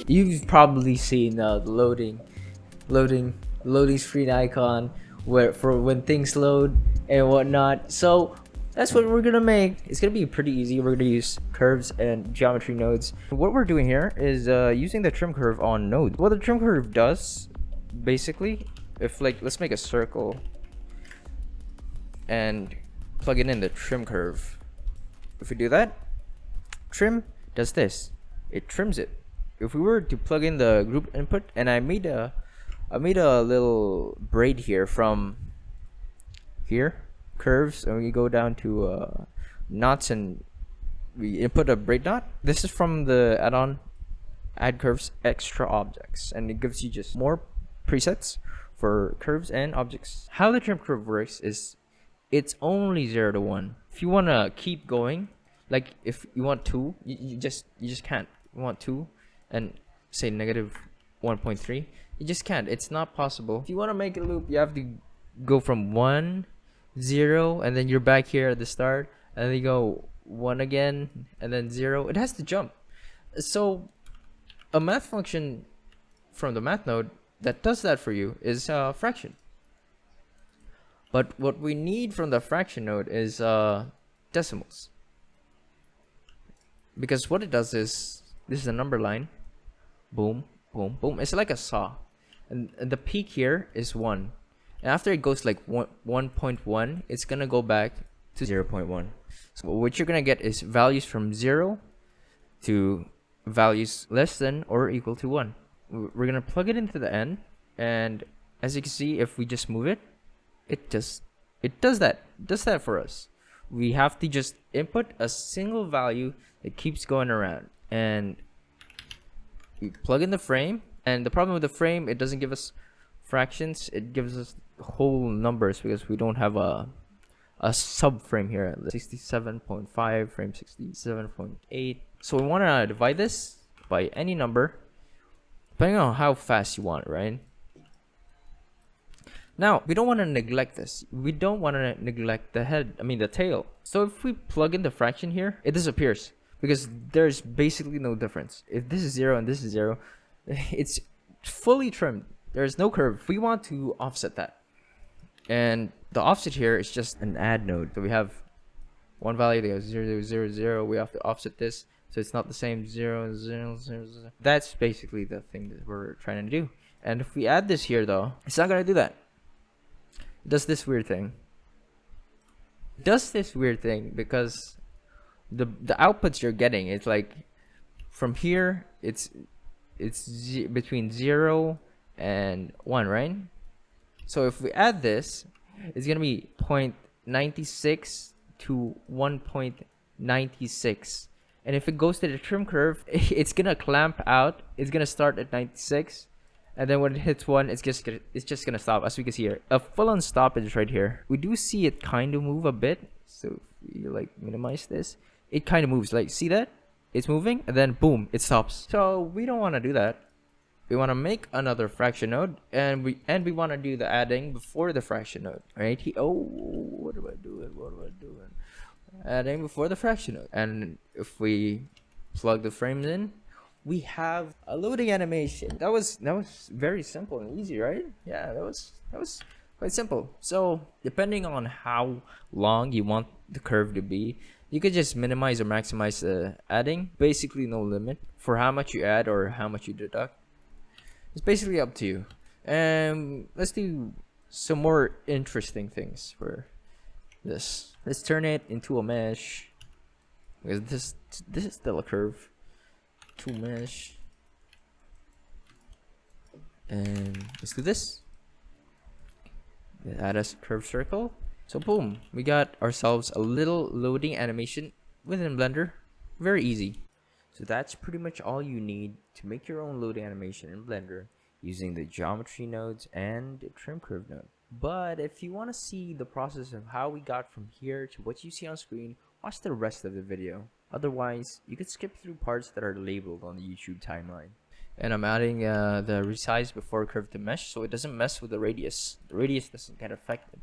You've probably seen the loading, loading screen icon where for when things load and whatnot. So that's what we're gonna make. It's gonna be pretty easy. We're gonna use curves and geometry nodes. What we're doing here is using the trim curve on nodes. What the trim curve does, basically, if like let's make a circle and plug it in the trim curve. If we do that, trim does this. It trims it. If we were to plug in the group input, and I made a little braid here from here, curves, and we go down to knots, and we input a braid knot. This is from the add-on add curves extra objects, and it gives you just more presets for curves and objects. How the trim curve works is it's only 0 to 1. If you want to keep going, like if you want 2, you just can't. You want 2 and say negative 1.3, you just can't. It's not possible. If you want to make a loop, you have to go from 1 0 and then you're back here at the start, and then you go 1 again and then 0. It has to jump. So a math function from the math node that does that for you is fraction. But what we need from the fraction node is decimals, because what it does is this is a number line. Boom, boom, boom. It's like a saw, and the peak here is 1, and after it goes like 1.1, it's gonna go back to 0.1. So what you're gonna get is values from 0 to values less than or equal to 1. We're gonna plug it into the end, and as you can see, if we just move it, it does that for us. We have to just input a single value that keeps going around, and we plug in the frame. And the problem with the frame, it doesn't give us fractions, it gives us whole numbers, because we don't have a subframe here. 67.5, frame 67.8. So we want to divide this by any number depending on how fast you want it, right? Now, we don't want to neglect this. We don't want to neglect the tail. So if we plug in the fraction here, it disappears, because there's basically no difference. If this is 0 and this is 0, it's fully trimmed. There's no curve. We want to offset that. And the offset here is just an add node. So we have one value that goes 0, 0, 0, 0. We have to offset this so it's not the same 0, 0, 0, 0. That's basically the thing that we're trying to do. And if we add this here, though, it's not going to do that. It does this weird thing. It does this weird thing because the outputs you're getting, it's like from here, it's between 0 and 1, right? So if we add this, it's gonna be 0.96 to 1.96, and if it goes to the trim curve, it's gonna clamp out. It's gonna start at 96, and then when it hits 1, it's just gonna stop. As we can see here, a full-on stop is right here. We do see it kind of move a bit. So if we like minimize this, it kind of moves. Like, see that? It's moving, and then boom, it stops. So we don't want to do that. We want to make another fraction node, and we want to do the adding before the fraction node, right? What am I doing? Adding before the fraction node. And if we plug the frames in, we have a loading animation. That was very simple and easy, right? Yeah, that was quite simple. So depending on how long you want the curve to be, you could just minimize or maximize the adding. Basically no limit for how much you add or how much you deduct. It's basically up to you. And let's do some more interesting things for this. Let's turn it into a mesh, because this is still a curve. To mesh, and let's do this. Add a curved circle. So boom, we got ourselves a little loading animation within Blender. Very easy. So that's pretty much all you need to make your own loading animation in Blender using the geometry nodes and the trim curve node. But if you want to see the process of how we got from here to what you see on screen, watch the rest of the video. Otherwise, you could skip through parts that are labeled on the YouTube timeline. And I'm adding the resize before curve to mesh, so it doesn't mess with the radius. The radius doesn't get affected.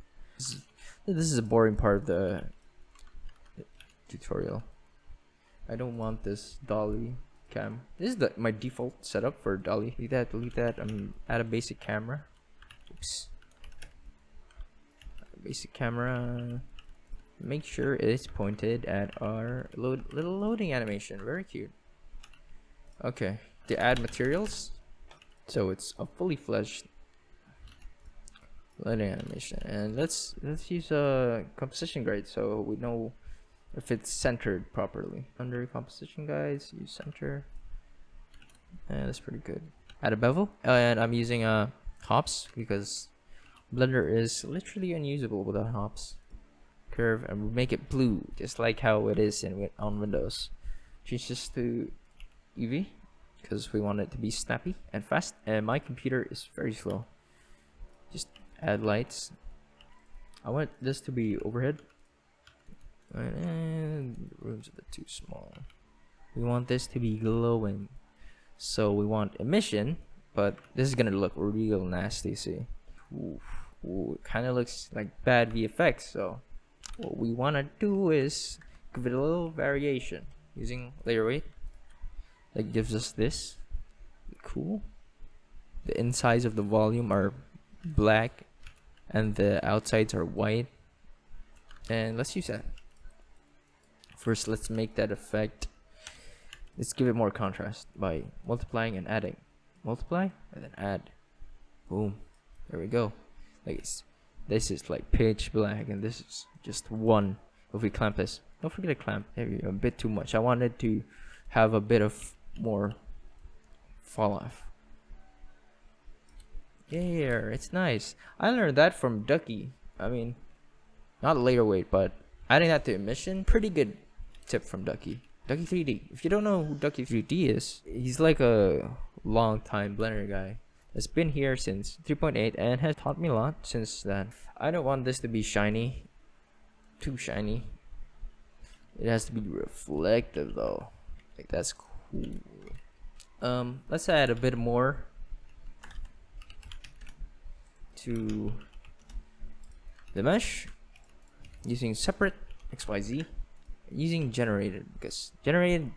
This is a boring part of the tutorial. I don't want this dolly cam. This is my default setup for Dolly. Delete that. Add a basic camera. Oops. Basic camera. Make sure it's pointed at our little loading animation. Very cute. Okay. To add materials, so it's a fully fledged loading animation, and let's use a composition guide so we know if it's centered properly. Under composition guides, use center, and that's pretty good. Add a bevel, and I'm using hops because Blender is literally unusable without hops. Curve, and make it blue just like how it is on Windows. Change this to Eevee because we want it to be snappy and fast, and my computer is very slow. Just add lights. I want this to be overhead, and the room's a bit too small. We want this to be glowing, so we want emission, but this is gonna look real nasty. See, it kind of looks like bad VFX. So what we want to do is give it a little variation using layer weight. That gives us this. Cool. The insides of the volume are black and the outsides are white, and let's use that. First, let's make that effect. Let's give it more contrast by multiplying and adding. Multiply and then add. Boom. There we go. Like this is like pitch black, and this is just one. If we clamp this, don't forget to clamp. There you go. A bit too much. I wanted to have a bit of more fall off. Yeah, it's nice. I learned that from Ducky. I mean, not layer weight, but adding that to emission. Pretty good tip from Ducky. Ducky 3D. If you don't know who Ducky 3D is, he's like a long time Blender guy. Has been here since 3.8 and has taught me a lot since then. I don't want this to be shiny. Too shiny. It has to be reflective though. Like that's cool. Let's add a bit more to the mesh using separate XYZ, using generated because generated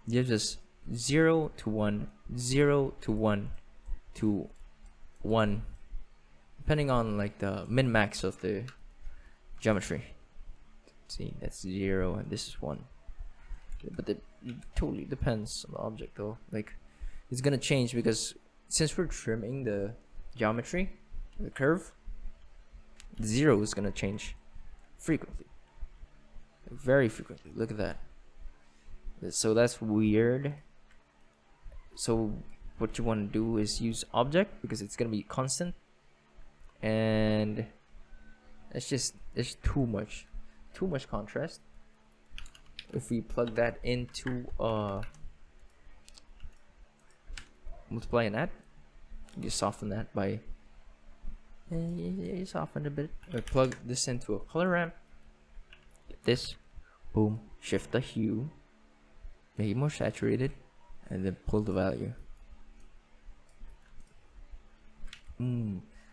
gives us 0 to 1, 0 to 1 to 1, depending on like the min max of the geometry. See, that's 0 and this is 1, but it totally depends on the object though. Like it's gonna change because since we're trimming the geometry, the curve, 0 is gonna change frequently, very frequently. Look at that. So that's weird. So what you want to do is use object because it's gonna be constant, and it's too much contrast. If we plug that into multiply and add, you soften that by you soften a bit. I plug this into a color ramp. Get this, boom. Shift the hue, make it more saturated, and then pull the value.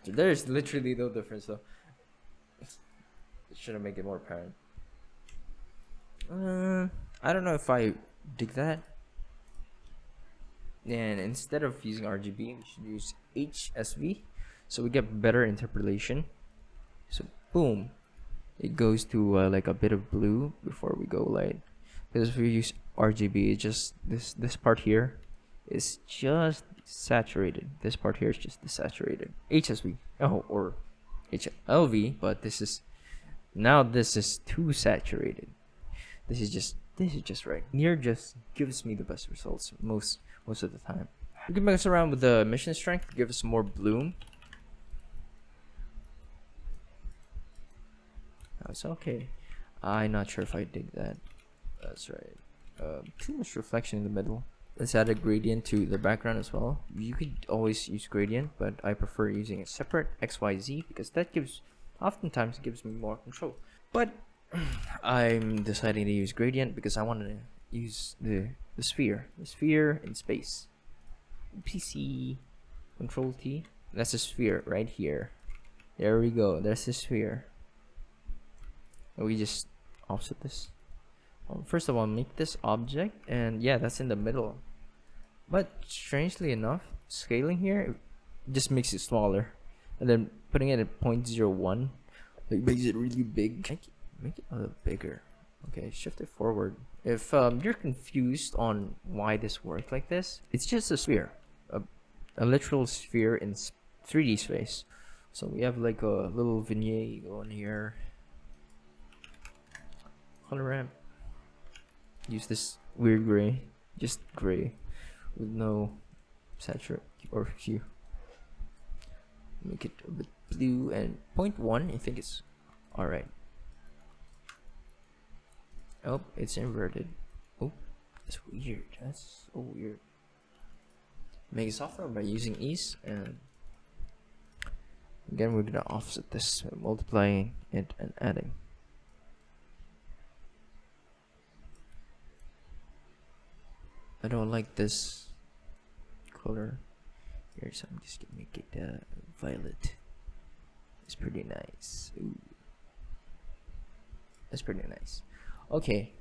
There's literally no difference though. Should I make it more apparent? I don't know if I dig that. And instead of using RGB, we should use HSV, so we get better interpolation. So boom, it goes to like a bit of blue before we go light. Because if we use RGB, it just this part here is just saturated. This part here is just desaturated. HSV, or HLV, but this is too saturated. This is just right. Near just gives me the best results most of the time. We can mess around with the emission strength to give us more bloom. It's okay. I'm not sure if I dig that. That's right. Too much reflection in the middle. Let's add a gradient to the background as well. You could always use gradient, but I prefer using a separate XYZ because that oftentimes gives me more control. But I'm deciding to use gradient because I want to use the sphere in space. PC, Control T. That's a sphere right here. There we go. There's the sphere. And we just offset this. First of all, make this object, and yeah, that's in the middle. But strangely enough, scaling here just makes it smaller, and then putting it at 0.01 like makes it really big. Make it a little bigger. Okay, shift it forward. If you're confused on why this works like this, it's just a sphere, a literal sphere in 3D space. So we have like a little vignette going here. Color ramp. Use this weird gray, just gray, with no saturate or hue. Make it a bit blue, and 0.1 I think it's alright. Oh, it's inverted. Oh, that's weird. That's so weird. Make it softer by using ease, and again we're gonna offset this by multiplying it and adding. I don't like this color here, so I'm just gonna make it violet. It's pretty nice. Ooh. That's pretty nice. Okay,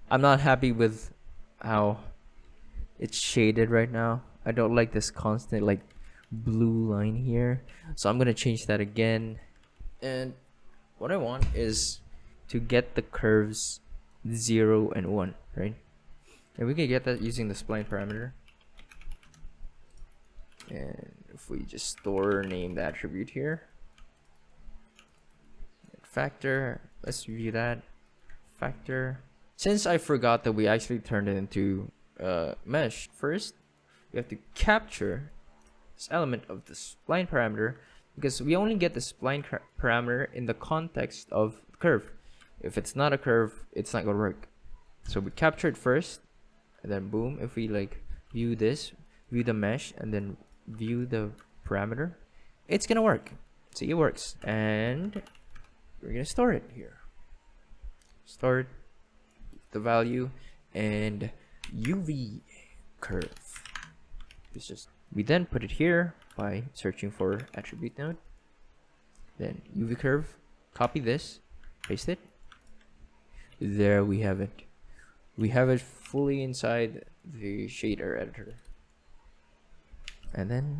I'm not happy with how it's shaded right now. I don't like this constant like blue line here, so I'm gonna change that again. And what I want is to get the curves 0 and 1, right? And we can get that using the spline parameter. And if we just store name the attribute here, factor, let's view that factor. Since I forgot that we actually turned it into mesh, first we have to capture this element of the spline parameter, because we only get the spline parameter in the context of the curve. If it's not a curve, it's not gonna work. So we capture it first, and then boom, if we like view this, view the mesh, and then view the parameter, it's gonna work. See, it works. And we're gonna store it here. Store the value and UV curve. It's just, we then put it here by searching for attribute node. Then UV curve, copy this, paste it. There we have it. We have it fully inside the shader editor. And then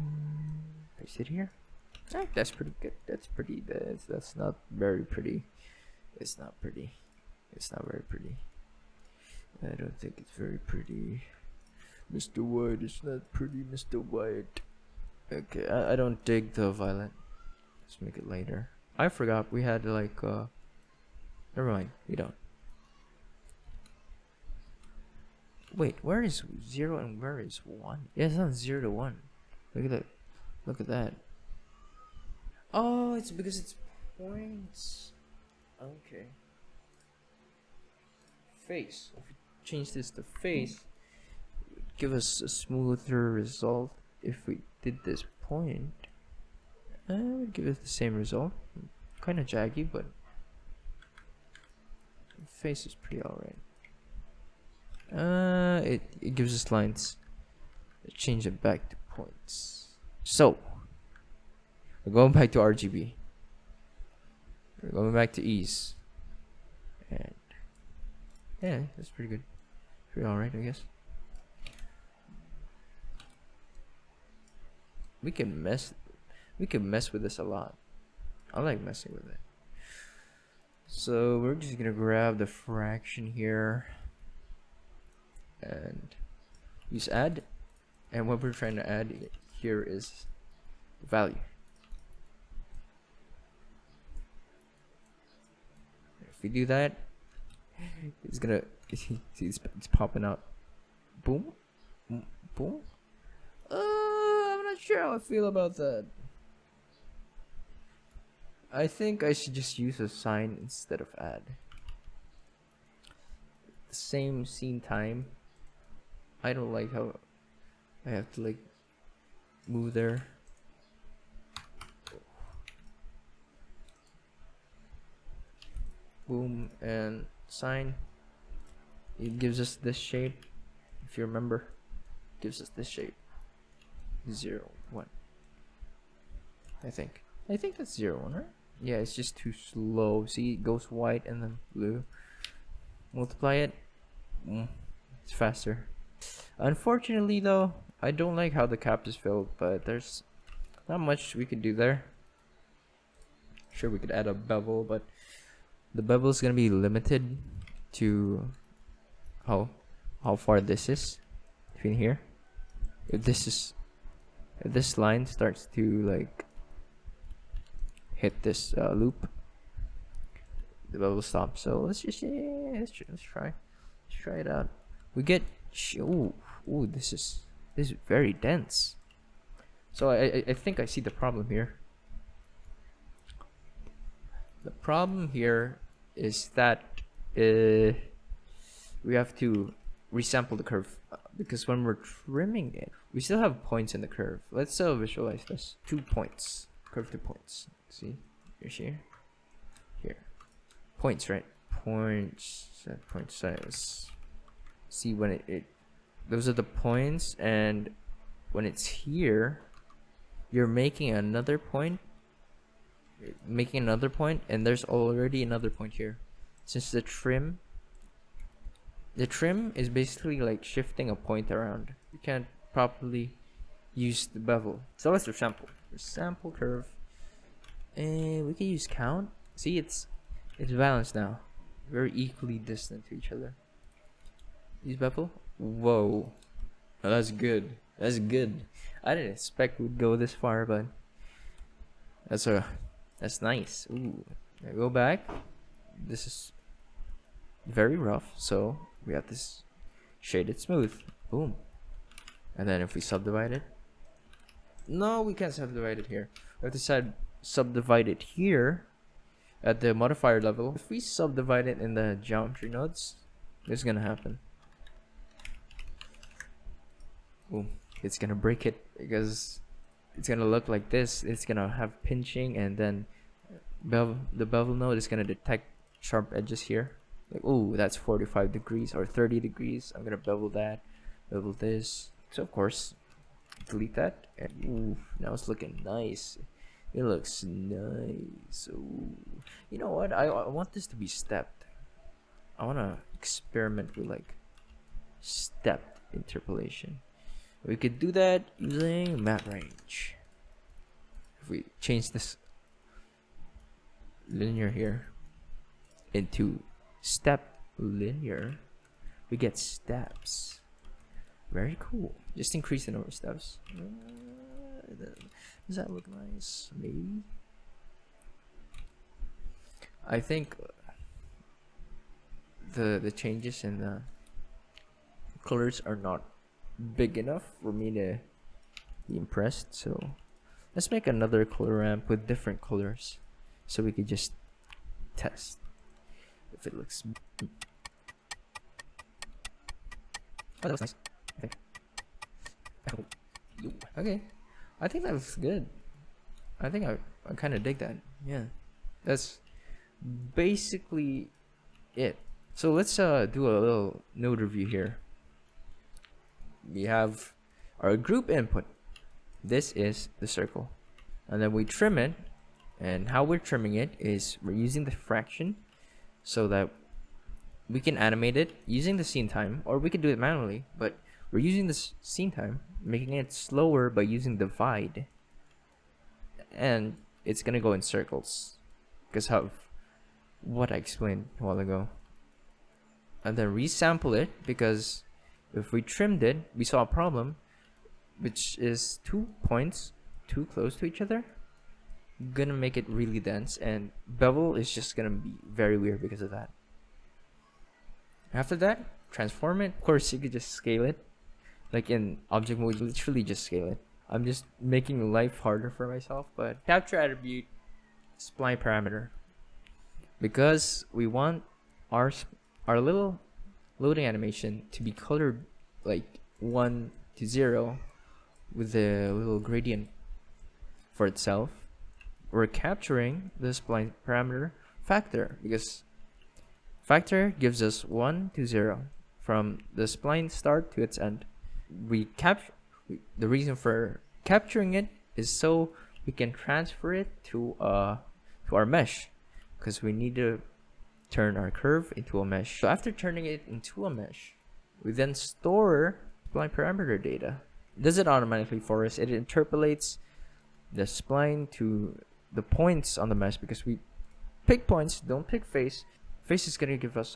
paste it here. That's pretty good. That's not very pretty. It's not pretty. It's not very pretty. I don't think it's very pretty. Mr. White, it's not pretty, Mr. White. Okay, I don't dig the violet. Let's make it later. I forgot we had like never mind, we don't. Wait, where is 0 and where is 1? Yeah, it's not 0 to 1. Look at that. Look at that. Oh, it's because it's points. Okay. Face. If we change this to face, it would give us a smoother result. If we did this point, it would give us the same result. Kind of jaggy, but face is pretty alright. It gives us lines. Let's change it back to points. So we're going back to RGB. We're going back to ease. And yeah, that's pretty good. Pretty alright, I guess. We can mess with this a lot. I like messing with it. So we're just gonna grab the fraction here and use add, and what we're trying to add here is value. If we do that, it's gonna see it's popping out. Boom, boom. I'm not sure how I feel about that. I think I should just use a sign instead of add. The same scene time. I don't like how I have to like move there. Boom, and sign. It gives us this shape. If you remember, it gives us this shape. 0, 1. I think that's 0, 1, right? Yeah, it's just too slow. See, it goes white and then blue. Multiply it. It's faster. Unfortunately though, I don't like how the cap is filled, but there's not much we could do there. Sure, we could add a bevel, but the bevel is gonna be limited to how far this is between here. If this line starts to like hit this loop, the bevel stops. So let's try it out. We get ooh, this is very dense. So I think I see the problem here. The problem here is that we have to resample the curve because when we're trimming it, we still have points in the curve. Let's visualize this. 2 points, curve 2 points. See, here's here, points, right? Points, set point size. See when it those are the points, and when it's here, you're making another point, and there's already another point here. Since the trim is basically like shifting a point around, you can't properly use the bevel. So let's sample curve, and we can use count. See, it's balanced now, very equally distant to each other. Use bevel. Whoa, oh, that's good. I didn't expect we'd go this far, but that's nice. Ooh, I go back. This is very rough, so we have this shaded smooth. Boom. And then if we subdivide it, no, we can't subdivide it here. We have to subdivide it here at the modifier level. If we subdivide it in the geometry nodes, this is gonna happen. Boom. It's gonna break it because it's gonna look like this. It's gonna have pinching, and then the bevel node is gonna detect sharp edges here. Like, oh, that's 45 degrees or 30 degrees. I'm gonna bevel that, bevel this. So of course, delete that, and ooh, now it's looking nice. It looks nice. Ooh. You know what? I want this to be stepped. I wanna experiment with like step interpolation. We could do that using map range. If we change this linear here into step linear, we get steps. Very cool. Just increase the number of steps. Does that look nice? Maybe. I think the changes in the colors are not big enough for me to be impressed, so let's make another color ramp with different colors so we could just test if it looks. Oh, that looks nice. Okay, I think that looks good. I think I kind of dig that. Yeah, that's basically it. So let's do a little node review here. We have our group input. This is the circle, and then we trim it, and how we're trimming it is we're using the fraction so that we can animate it using the scene time, or we can do it manually, but we're using the scene time, making it slower by using divide, and it's gonna go in circles because of what I explained a while ago. And then resample it, because if we trimmed it, we saw a problem, which is 2 points too close to each other. Gonna make it really dense, and bevel is just gonna be very weird because of that. After that, transform it. Of course, you could just scale it. Like in object mode, literally just scale it. I'm just making life harder for myself, but capture attribute spline parameter, because we want our little loading animation to be colored like 1 to 0 with the little gradient for itself. We're capturing the spline parameter factor, because factor gives us 1 to 0 from the spline start to its end. The reason for capturing it is so we can transfer it to our mesh, because we need to turn our curve into a mesh. So after turning it into a mesh, we then store spline parameter data does it automatically for us. It interpolates the spline to the points on the mesh because we pick points, don't pick face. Face is gonna give us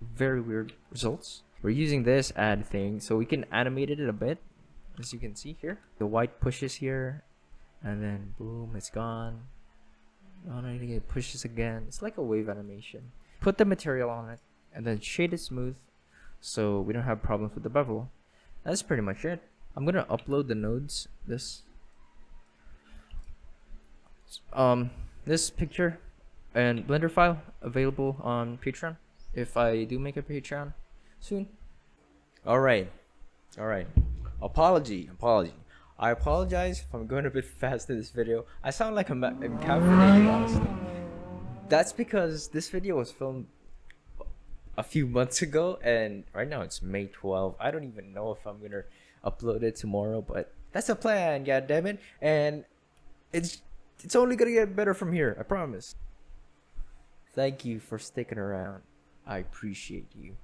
very weird results. We're using this add thing so we can animate it a bit, as you can see here. The white pushes here, and then boom, it's gone. Oh no, it pushes again. It's like a wave animation. Put the material on it, and then shade it smooth, so we don't have problems with the bevel. That's pretty much it. I'm gonna upload the nodes. This picture and Blender file available on Patreon if I do make a Patreon soon. All right. Apology. I apologize if I'm going a bit fast in this video. I sound like I'm caffeinated, honestly. That's because this video was filmed a few months ago, and right now it's May 12th. I don't even know if I'm gonna upload it tomorrow, but that's the plan, goddammit. And it's only gonna get better from here, I promise. Thank you for sticking around. I appreciate you.